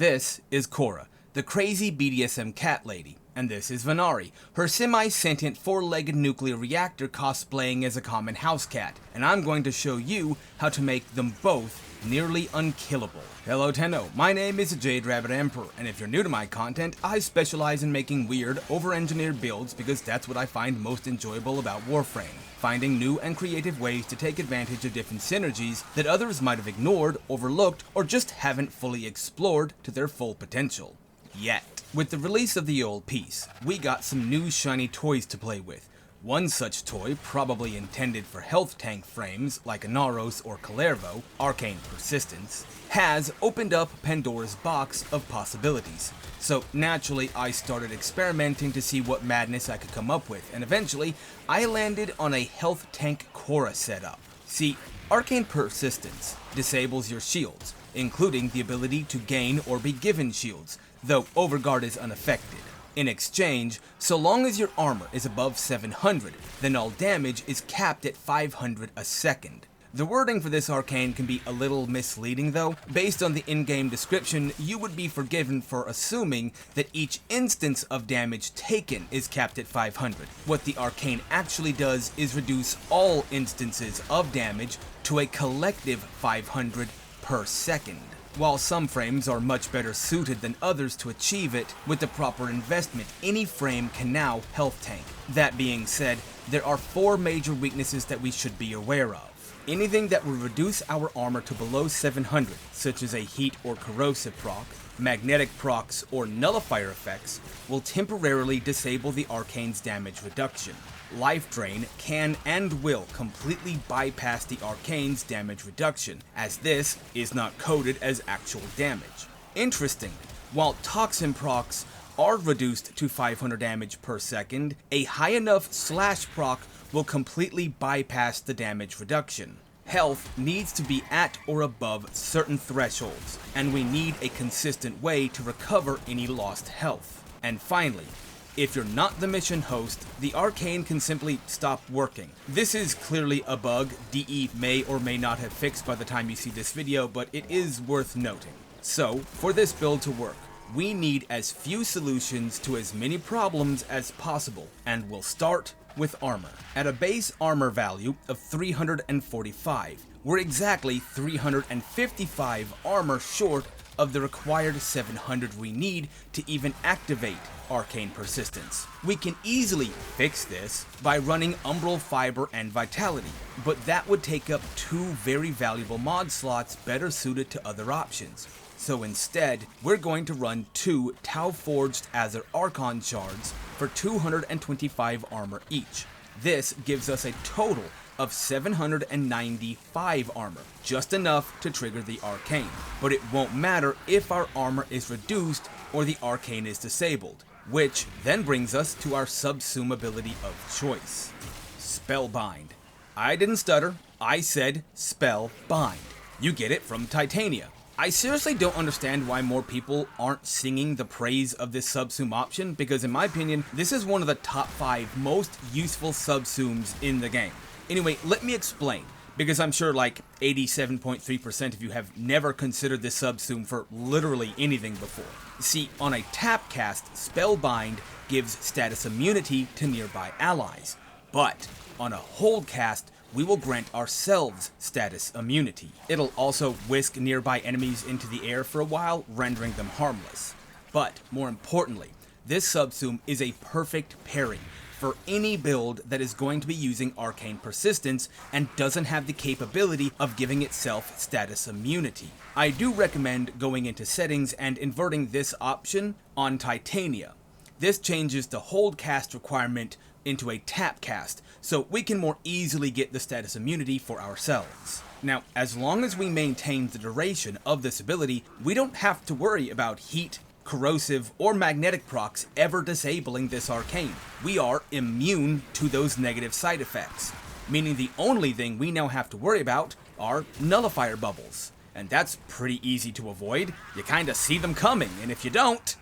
This is Khora, the crazy BDSM cat lady, and this is Venari, her semi-sentient four-legged nuclear reactor cosplaying as a common house cat, and I'm going to show you how to make them both nearly unkillable. Hello Tenno, my name is Jade Rabbit Emperor, and if you're new to my content, I specialize in making weird, over-engineered builds because that's what I find most enjoyable about Warframe. Finding new and creative ways to take advantage of different synergies that others might have ignored, overlooked, or just haven't fully explored to their full potential. Yet. With the release of the old piece, we got some new shiny toys to play with. One such toy, probably intended for health tank frames like Inaros or Kalervo, Arcane Persistence, has opened up Pandora's box of possibilities. So naturally I started experimenting to see what madness I could come up with, and eventually I landed on a health tank Khora setup. See, Arcane Persistence disables your shields, including the ability to gain or be given shields, though Overguard is unaffected. In exchange, so long as your armor is above 700, then all damage is capped at 500 a second. The wording for this arcane can be a little misleading though. Based on the in-game description, you would be forgiven for assuming that each instance of damage taken is capped at 500. What the arcane actually does is reduce all instances of damage to a collective 500 per second. While some frames are much better suited than others to achieve it, with the proper investment, any frame can now health tank. That being said, there are 4 major weaknesses that we should be aware of. Anything that will reduce our armor to below 700, such as a heat or corrosive proc, magnetic procs, or nullifier effects, will temporarily disable the arcane's damage reduction. Life Drain can and will completely bypass the arcane's damage reduction, as this is not coded as actual damage. Interestingly, while Toxin procs are reduced to 500 damage per second, a high enough slash proc will completely bypass the damage reduction. Health needs to be at or above certain thresholds, and we need a consistent way to recover any lost health. And finally, if you're not the mission host, the arcane can simply stop working. This is clearly a bug DE may or may not have fixed by the time you see this video, but it is worth noting. So, for this build to work, we need as few solutions to as many problems as possible, and we'll start with armor. At a base armor value of 345, we're exactly 355 armor short of the required 700 we need to even activate Arcane Persistence. We can easily fix this by running Umbral Fiber and Vitality, but that would take up 2 very valuable mod slots better suited to other options. So instead, we're going to run 2 Tau Forged Azer Archon shards for 225 armor each. This gives us a total of 795 armor, just enough to trigger the arcane. But it won't matter if our armor is reduced or the arcane is disabled, which then brings us to our Subsume ability of choice. Spellbind. I didn't stutter, I said Spellbind. You get it from Titania. I seriously don't understand why more people aren't singing the praise of this subsume option, because in my opinion, this is one of the top 5 most useful subsumes in the game. Anyway, let me explain, because I'm sure like 87.3% of you have never considered this subsume for literally anything before. See, on a tap cast, Spellbind gives status immunity to nearby allies, but on a hold cast, we will grant ourselves status immunity. It'll also whisk nearby enemies into the air for a while, rendering them harmless. But more importantly, this subsume is a perfect pairing for any build that is going to be using Arcane Persistence and doesn't have the capability of giving itself status immunity. I do recommend going into settings and inverting this option on Titania. This changes the hold cast requirement into a tap cast, so we can more easily get the status immunity for ourselves. Now, as long as we maintain the duration of this ability, we don't have to worry about heat, corrosive, or magnetic procs ever disabling this arcane. We are immune to those negative side effects, meaning the only thing we now have to worry about are nullifier bubbles. And that's pretty easy to avoid. You kinda see them coming, and if you don't,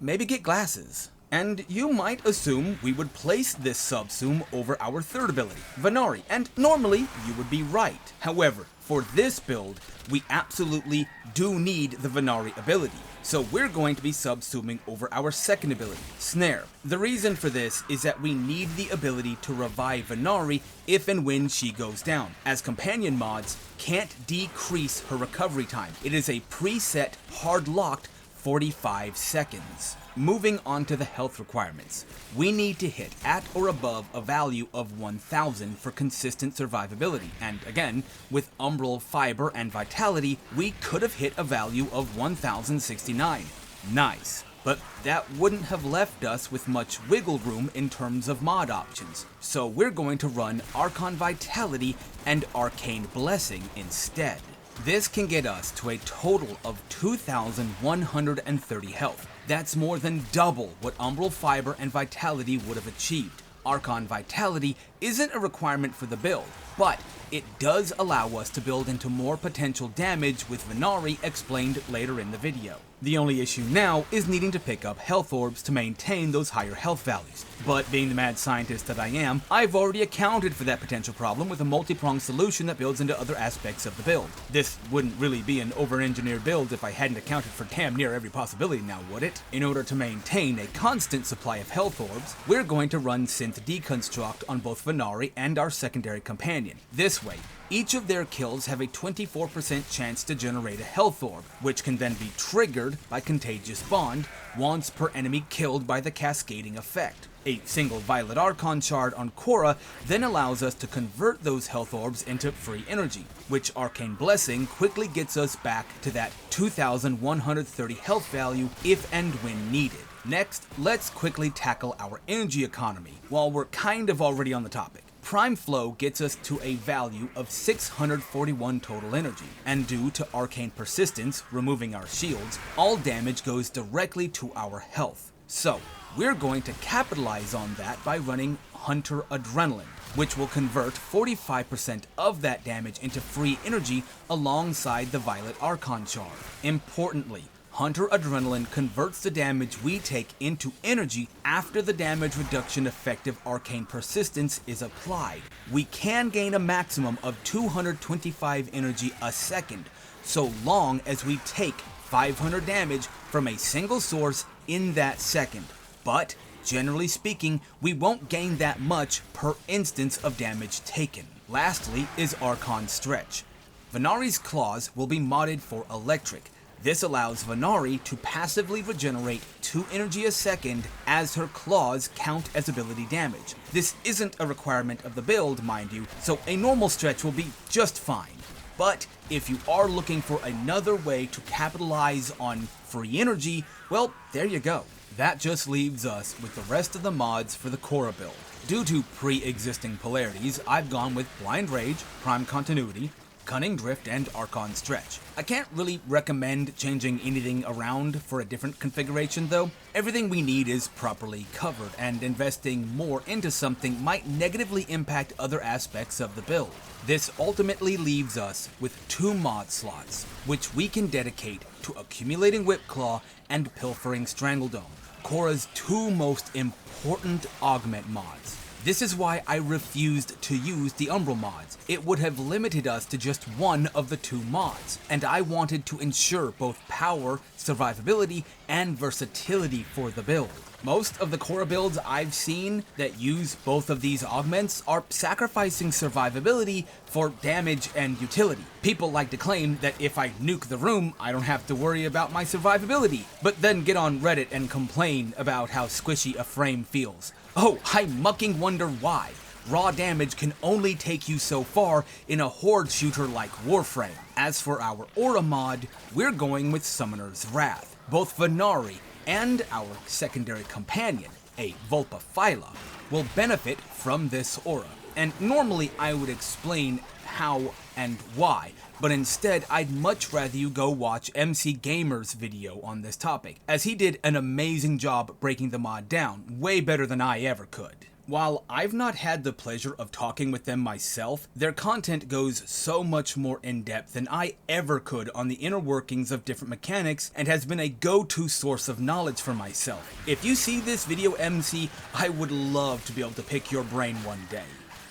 maybe get glasses. And you might assume we would place this Subsume over our third ability, Venari, and normally you would be right. However, for this build, we absolutely do need the Venari ability, so we're going to be subsuming over our second ability, Snare. The reason for this is that we need the ability to revive Venari if and when she goes down, as companion mods can't decrease her recovery time. It is a preset, hard-locked 45 seconds. Moving on to the health requirements, we need to hit at or above a value of 1000 for consistent survivability, and again, with Umbral Fiber and Vitality, we could have hit a value of 1069. Nice. But that wouldn't have left us with much wiggle room in terms of mod options, so we're going to run Archon Vitality and Arcane Blessing instead. This can get us to a total of 2,130 health. That's more than double what Umbral Fiber and Vitality would have achieved. Archon Vitality isn't a requirement for the build, but it does allow us to build into more potential damage with Venari explained later in the video. The only issue now is needing to pick up health orbs to maintain those higher health values. But being the mad scientist that I am, I've already accounted for that potential problem with a multi-pronged solution that builds into other aspects of the build. This wouldn't really be an over-engineered build if I hadn't accounted for damn near every possibility now, would it? In order to maintain a constant supply of health orbs, we're going to run Synth Deconstruct on both Venari and our secondary companion. This way, each of their kills have a 24% chance to generate a health orb, which can then be triggered by Contagious Bond once per enemy killed by the cascading effect. A single Violet Archon shard on Khora then allows us to convert those health orbs into free energy, which Arcane Blessing quickly gets us back to that 2,130 health value if and when needed. Next, let's quickly tackle our energy economy, while we're kind of already on the topic. Prime Flow gets us to a value of 641 total energy, and due to Arcane Persistence, removing our shields, all damage goes directly to our health. So, we're going to capitalize on that by running Hunter Adrenaline, which will convert 45% of that damage into free energy alongside the Violet Archon Shard. Importantly, Hunter Adrenaline converts the damage we take into energy after the damage reduction effective Arcane Persistence is applied. We can gain a maximum of 225 energy a second, so long as we take 500 damage from a single source in that second. But, generally speaking, we won't gain that much per instance of damage taken. Lastly is Archon Stretch. Venari's claws will be modded for electric. This allows Venari to passively regenerate 2 energy a second as her claws count as ability damage. This isn't a requirement of the build, mind you, so a normal stretch will be just fine. But if you are looking for another way to capitalize on free energy, well, there you go. That just leaves us with the rest of the mods for the Khora build. Due to pre-existing polarities, I've gone with Blind Rage, Prime Continuity, Cunning Drift, and Archon Stretch. I can't really recommend changing anything around for a different configuration though. Everything we need is properly covered, and investing more into something might negatively impact other aspects of the build. This ultimately leaves us with 2 mod slots, which we can dedicate to accumulating WhipClaw and pilfering Strangledome, Khora's 2 most important augment mods. This is why I refused to use the Umbral mods. It would have limited us to just one of the 2 mods, and I wanted to ensure both power, survivability, and versatility for the build. Most of the Khora builds I've seen that use both of these augments are sacrificing survivability for damage and utility. People like to claim that if I nuke the room, I don't have to worry about my survivability, but then get on Reddit and complain about how squishy a frame feels. Oh, I mucking wonder why. Raw damage can only take you so far in a horde shooter like Warframe. As for our Aura mod, we're going with Summoner's Wrath. Both Venari and our secondary companion, a Vulpaphyla, will benefit from this aura. And normally I would explain how and why, but instead I'd much rather you go watch MC Gamer's video on this topic, as he did an amazing job breaking the mod down, way better than I ever could. While I've not had the pleasure of talking with them myself, their content goes so much more in depth than I ever could on the inner workings of different mechanics and has been a go-to source of knowledge for myself. If you see this video, MC, I would love to be able to pick your brain one day.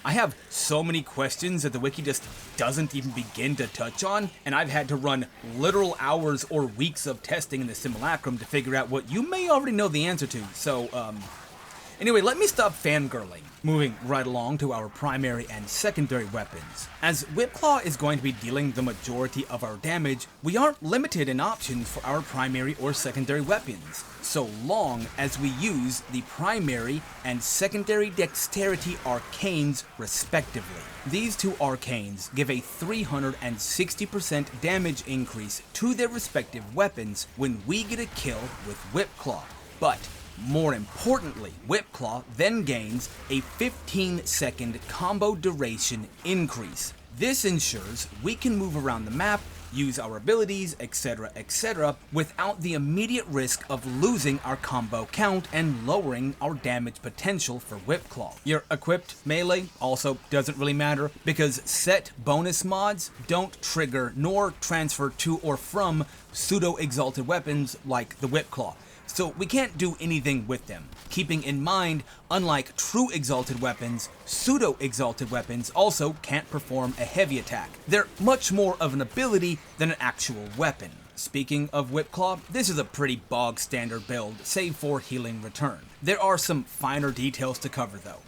I have so many questions that the wiki just doesn't even begin to touch on, and I've had to run literal hours or weeks of testing in the simulacrum to figure out what you may already know the answer to, so, Anyway, let me stop fangirling. Moving right along to our primary and secondary weapons. As WhipClaw is going to be dealing the majority of our damage, we aren't limited in options for our primary or secondary weapons, so long as we use the primary and secondary dexterity arcanes respectively. These two arcanes give a 360% damage increase to their respective weapons when we get a kill with WhipClaw, but more importantly, WhipClaw then gains a 15-second combo duration increase. This ensures we can move around the map, use our abilities, etc., without the immediate risk of losing our combo count and lowering our damage potential for WhipClaw. Your equipped melee also doesn't really matter because set bonus mods don't trigger nor transfer to or from pseudo-exalted weapons like the WhipClaw, so we can't do anything with them. Keeping in mind, unlike true exalted weapons, pseudo-exalted weapons also can't perform a heavy attack. They're much more of an ability than an actual weapon. Speaking of WhipClaw, this is a pretty bog standard build, save for healing return. There are some finer details to cover though.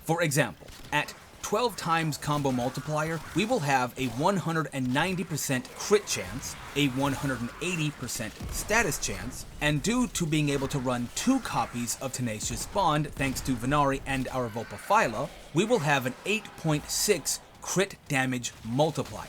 For example, at 12 times combo multiplier, we will have a 190% crit chance, a 180% status chance, and due to being able to run 2 copies of Tenacious Bond thanks to Venari and our Vulpaphyla, we will have an 8.6 crit damage multiplier.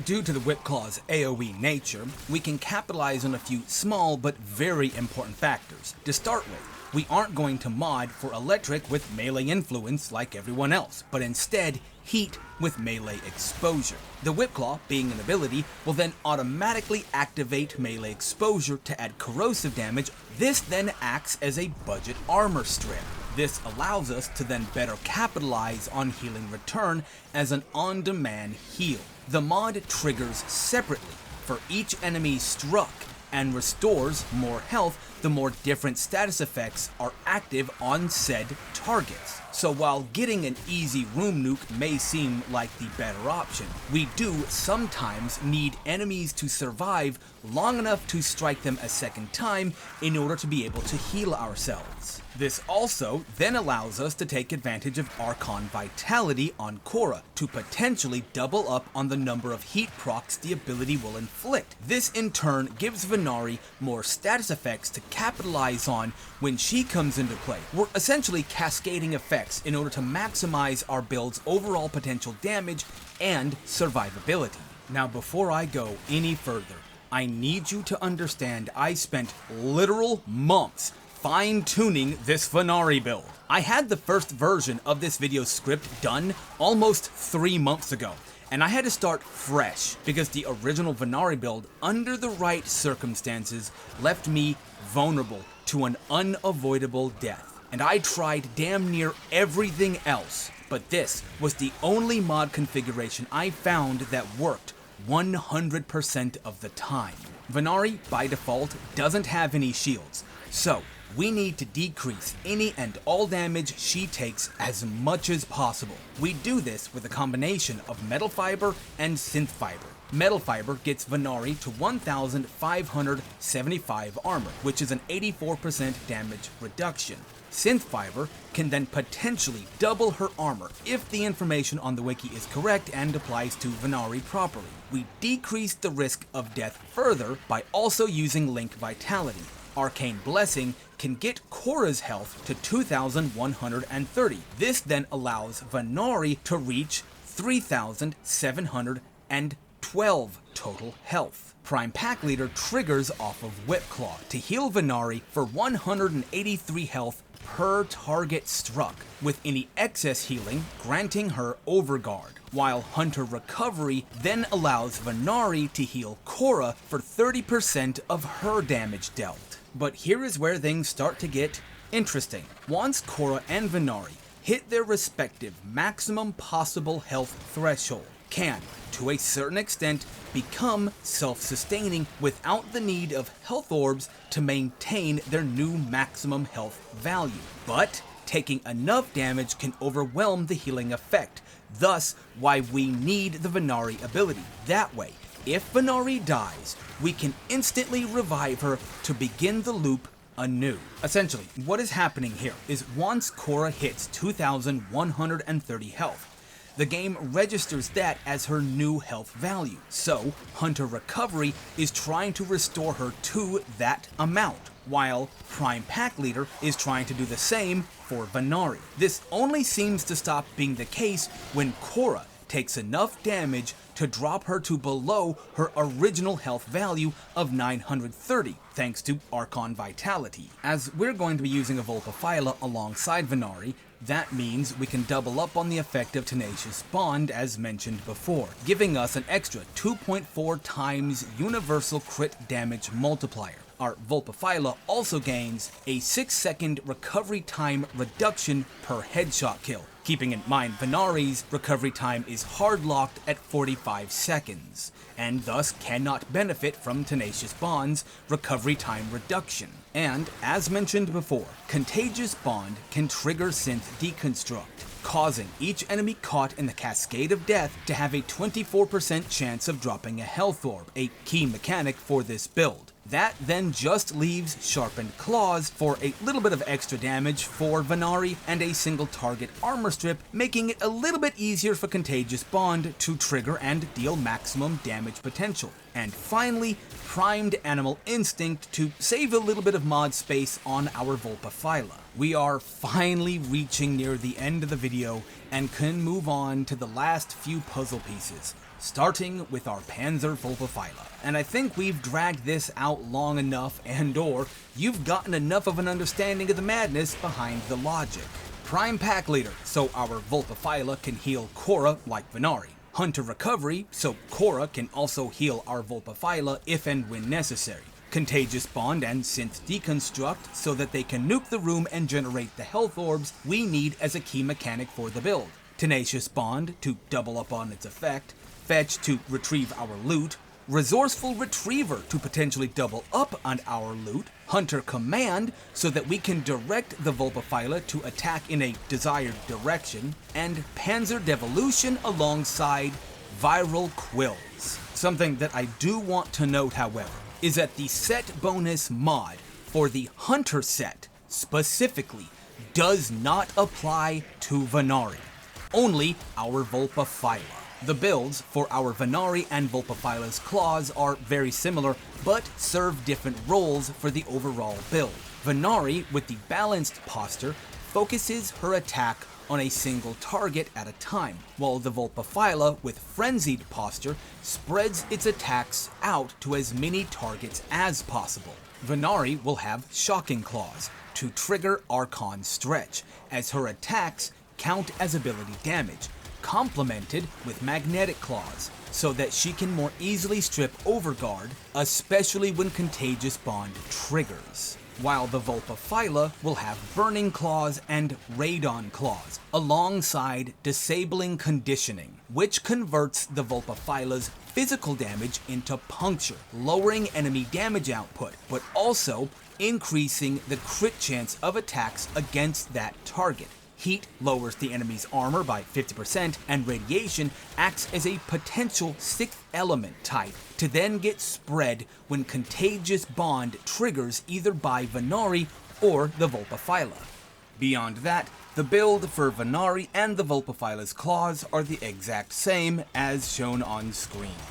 Due to the WhipClaw's AoE nature, we can capitalize on a few small but very important factors. To start with, we aren't going to mod for electric with melee influence like everyone else, but instead heat with melee exposure. The WhipClaw, being an ability, will then automatically activate melee exposure to add corrosive damage. This then acts as a budget armor strip. This allows us to then better capitalize on healing return as an on-demand heal. The mod triggers separately for each enemy struck and restores more health the more different status effects are active on said targets. So while getting an easy room nuke may seem like the better option, we do sometimes need enemies to survive long enough to strike them a second time in order to be able to heal ourselves. This also then allows us to take advantage of Archon Vitality on Khora to potentially double up on the number of heat procs the ability will inflict. This in turn gives Venari more status effects to capitalize on when she comes into play. We're essentially cascading effects in order to maximize our build's overall potential damage and survivability. Now before I go any further, I need you to understand I spent literal months fine-tuning this Venari build. I had the first version of this video script done almost 3 months ago, and I had to start fresh because the original Venari build, under the right circumstances, left me vulnerable to an unavoidable death. And I tried damn near everything else, but this was the only mod configuration I found that worked 100% of the time. Venari, by default, doesn't have any shields, so we need to decrease any and all damage she takes as much as possible. We do this with a combination of Metal Fiber and Synth Fiber. Metal Fiber gets Venari to 1,575 armor, which is an 84% damage reduction. Synth Fiber can then potentially double her armor if the information on the wiki is correct and applies to Venari properly. We decrease the risk of death further by also using Link Vitality. Arcane Blessing can get Khora's health to 2,130. This then allows Venari to reach 3,712 total health. Prime Pack Leader triggers off of WhipClaw to heal Venari for 183 health per target struck, with any excess healing granting her Overguard, while Hunter Recovery then allows Venari to heal Khora for 30% of her damage dealt. But here is where things start to get interesting. Once Khora and Venari hit their respective maximum possible health threshold can, to a certain extent, become self-sustaining without the need of health orbs to maintain their new maximum health value. But taking enough damage can overwhelm the healing effect, thus why we need the Venari ability. That way, if Venari dies, we can instantly revive her to begin the loop anew. Essentially, what is happening here is once Khora hits 2,130 health, the game registers that as her new health value. So, Hunter Recovery is trying to restore her to that amount, while Prime Pack Leader is trying to do the same for Venari. This only seems to stop being the case when Khora takes enough damage to drop her to below her original health value of 930, thanks to Archon Vitality. As we're going to be using a Vulpaphyla alongside Venari, that means we can double up on the effect of Tenacious Bond as mentioned before, giving us an extra 2.4 times universal crit damage multiplier. Our Vulpaphyla also gains a 6-second recovery time reduction per headshot kill. Keeping in mind Venari's recovery time is hard-locked at 45 seconds, and thus cannot benefit from Tenacious Bond's recovery time reduction. And, as mentioned before, Contagious Bond can trigger Synth Deconstruct, causing each enemy caught in the Cascade of Death to have a 24% chance of dropping a health orb, a key mechanic for this build. That then just leaves Sharpened Claws for a little bit of extra damage for Venari and a single target armor strip, making it a little bit easier for Contagious Bond to trigger and deal maximum damage potential. And finally, Primed Animal Instinct to save a little bit of mod space on our Vulpaphyla. We are finally reaching near the end of the video and can move on to the last few puzzle pieces, starting with our Panzer Vulpaphyla. And I think we've dragged this out long enough and/or you've gotten enough of an understanding of the madness behind the logic. Prime Pack Leader, so our Vulpaphyla can heal Khora like Venari. Hunter Recovery, so Khora can also heal our Vulpaphyla if and when necessary. Contagious Bond and Synth Deconstruct, so that they can nuke the room and generate the health orbs we need as a key mechanic for the build. Tenacious Bond, to double up on its effect. Fetch, to retrieve our loot. Resourceful Retriever, to potentially double up on our loot. Hunter Command, so that we can direct the Vulpaphyla to attack in a desired direction. And Panzer Devolution alongside Viral Quills. Something that I do want to note, however, is that the set bonus mod for the Hunter set specifically does not apply to Venari, only our Vulpaphyla. The builds for our Venari and Vulpaphyla's claws are very similar, but serve different roles for the overall build. Venari, with the balanced posture, focuses her attack on a single target at a time, while the Vulpaphyla, with frenzied posture, spreads its attacks out to as many targets as possible. Venari will have Shocking Claws to trigger Archon Stretch, as her attacks count as ability damage, complemented with Magnetic Claws, so that she can more easily strip Overguard, especially when Contagious Bond triggers. While the Vulpaphyla will have Burning Claws and Radon Claws, alongside Disabling Conditioning, which converts the Vulpaphyla's physical damage into puncture, lowering enemy damage output, but also increasing the crit chance of attacks against that target. Heat lowers the enemy's armor by 50%, and Radiation acts as a potential 6th element type to then get spread when Contagious Bond triggers either by Venari or the Vulpaphyla. Beyond that, the build for Venari and the Vulpaphyla's claws are the exact same as shown on screen.